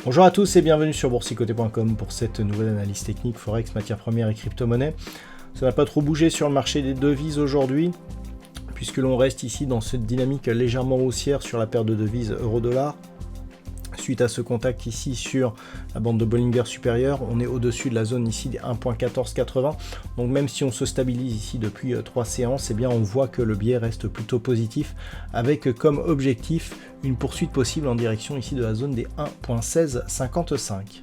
Bonjour à tous et bienvenue sur boursicoté.com pour cette nouvelle analyse technique Forex, matières premières et crypto-monnaies. Ça n'a pas trop bougé sur le marché des devises aujourd'hui, puisque l'on reste ici dans cette dynamique légèrement haussière sur la paire de devises euro-dollar. Suite à ce contact ici sur la bande de Bollinger supérieure, on est au-dessus de la zone ici des 1.1480. Donc même si on se stabilise ici depuis 3 séances, eh bien on voit que le biais reste plutôt positif, avec comme objectif une poursuite possible en direction ici de la zone des 1.1655.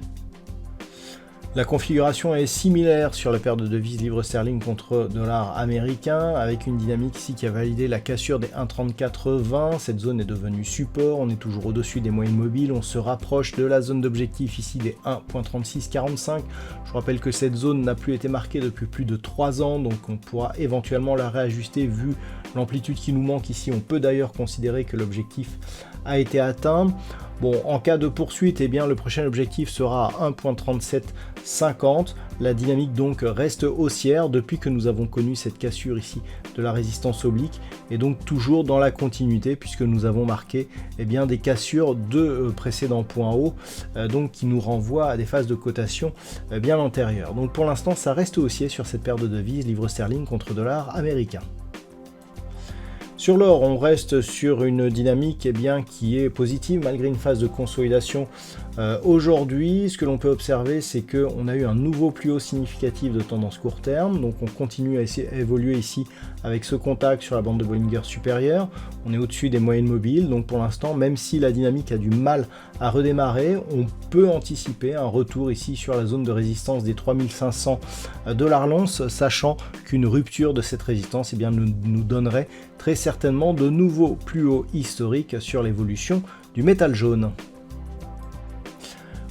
La configuration est similaire sur la paire de devises livre sterling contre dollar américain, avec une dynamique ici qui a validé la cassure des 1.3420. Cette zone est devenue support, on est toujours au-dessus des moyennes mobiles, on se rapproche de la zone d'objectif ici des 1.3645. Je rappelle que cette zone n'a plus été marquée depuis plus de 3 ans, donc on pourra éventuellement la réajuster vu l'amplitude qui nous manque ici. On peut d'ailleurs considérer que l'objectif a été atteint. Bon, en cas de poursuite, eh bien, le prochain objectif sera à 1.3750. La dynamique donc reste haussière depuis que nous avons connu cette cassure ici de la résistance oblique, et donc toujours dans la continuité puisque nous avons marqué bien, des cassures de précédents points hauts, donc qui nous renvoient à des phases de cotation bien antérieures. Donc pour l'instant, ça reste haussier sur cette paire de devises livre sterling contre dollar américain. Sur l'or, on reste sur une dynamique qui est positive malgré une phase de consolidation aujourd'hui. Ce que l'on peut observer, c'est qu'on a eu un nouveau plus haut significatif de tendance court terme. Donc on continue à évoluer ici avec ce contact sur la bande de Bollinger supérieure. On est au-dessus des moyennes mobiles. Donc pour l'instant, même si la dynamique a du mal à redémarrer, on peut anticiper un retour ici sur la zone de résistance des 3500 $ l'once, sachant qu'une rupture de cette résistance nous donnerait très certainement de nouveaux plus hauts historiques sur l'évolution du métal jaune.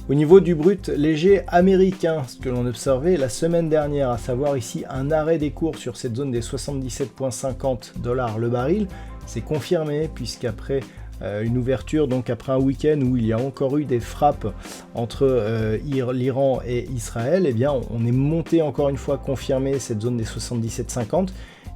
Au niveau du brut léger américain, ce que l'on observait la semaine dernière, à savoir ici un arrêt des cours sur cette zone des 77,50 $ le baril, c'est confirmé puisqu'après une ouverture, donc après un week-end où il y a encore eu des frappes entre l'Iran et Israël, eh bien on est monté encore une fois confirmé cette zone des 77,50.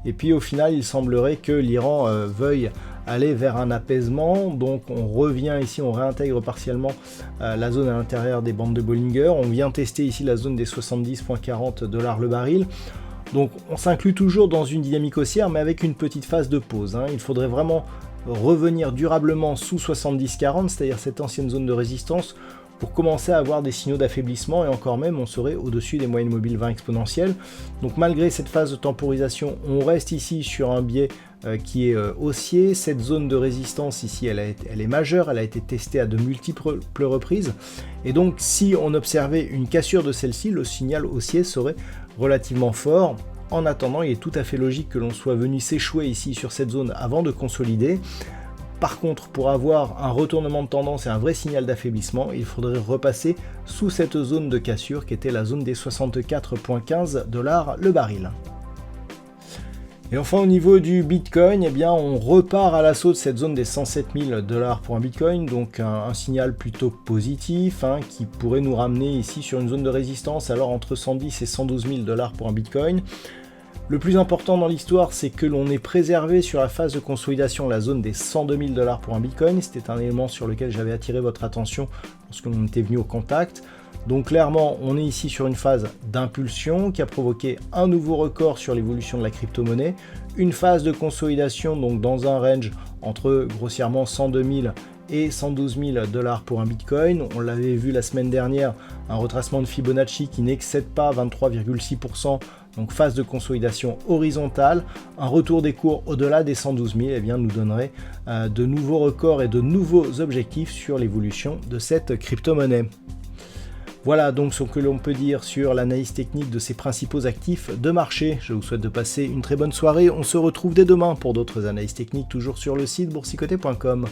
Et puis au final, il semblerait que l'Iran veuille aller vers un apaisement. Donc on revient ici, on réintègre partiellement la zone à l'intérieur des bandes de Bollinger. On vient tester ici la zone des 70,40 $ le baril. Donc on s'inclut toujours dans une dynamique haussière, mais avec une petite phase de pause. Il faudrait vraiment revenir durablement sous 70,40, c'est-à-dire cette ancienne zone de résistance, pour commencer à avoir des signaux d'affaiblissement, et encore même on serait au-dessus des moyennes mobiles 20 exponentielles. Donc malgré cette phase de temporisation, on reste ici sur un biais qui est haussier. Cette zone de résistance ici, elle est majeure, elle a été testée à de multiples reprises, et donc si on observait une cassure de celle-ci, le signal haussier serait relativement fort. En attendant, il est tout à fait logique que l'on soit venu s'échouer ici sur cette zone avant de consolider. Par contre, pour avoir un retournement de tendance et un vrai signal d'affaiblissement, il faudrait repasser sous cette zone de cassure qui était la zone des 64,15 $ le baril. Et enfin, au niveau du Bitcoin, eh bien, on repart à l'assaut de cette zone des 107 000 $ pour un Bitcoin, donc un signal plutôt positif qui pourrait nous ramener ici sur une zone de résistance, alors entre 110 et 112 000 $ pour un Bitcoin. Le plus important dans l'histoire, c'est que l'on ait préservé sur la phase de consolidation la zone des 102 000 $ pour un Bitcoin. C'était un élément sur lequel j'avais attiré votre attention lorsque l'on était venu au contact. Donc clairement, on est ici sur une phase d'impulsion qui a provoqué un nouveau record sur l'évolution de la crypto-monnaie, une phase de consolidation donc dans un range entre grossièrement 102 000 et 112 000 $ pour un Bitcoin. On l'avait vu la semaine dernière, un retracement de Fibonacci qui n'excède pas 23,6%, donc phase de consolidation horizontale. Un retour des cours au-delà des 112 000 nous donnerait de nouveaux records et de nouveaux objectifs sur l'évolution de cette crypto-monnaie. Voilà donc ce que l'on peut dire sur l'analyse technique de ces principaux actifs de marché. Je vous souhaite de passer une très bonne soirée. On se retrouve dès demain pour d'autres analyses techniques, toujours sur le site boursicoté.com.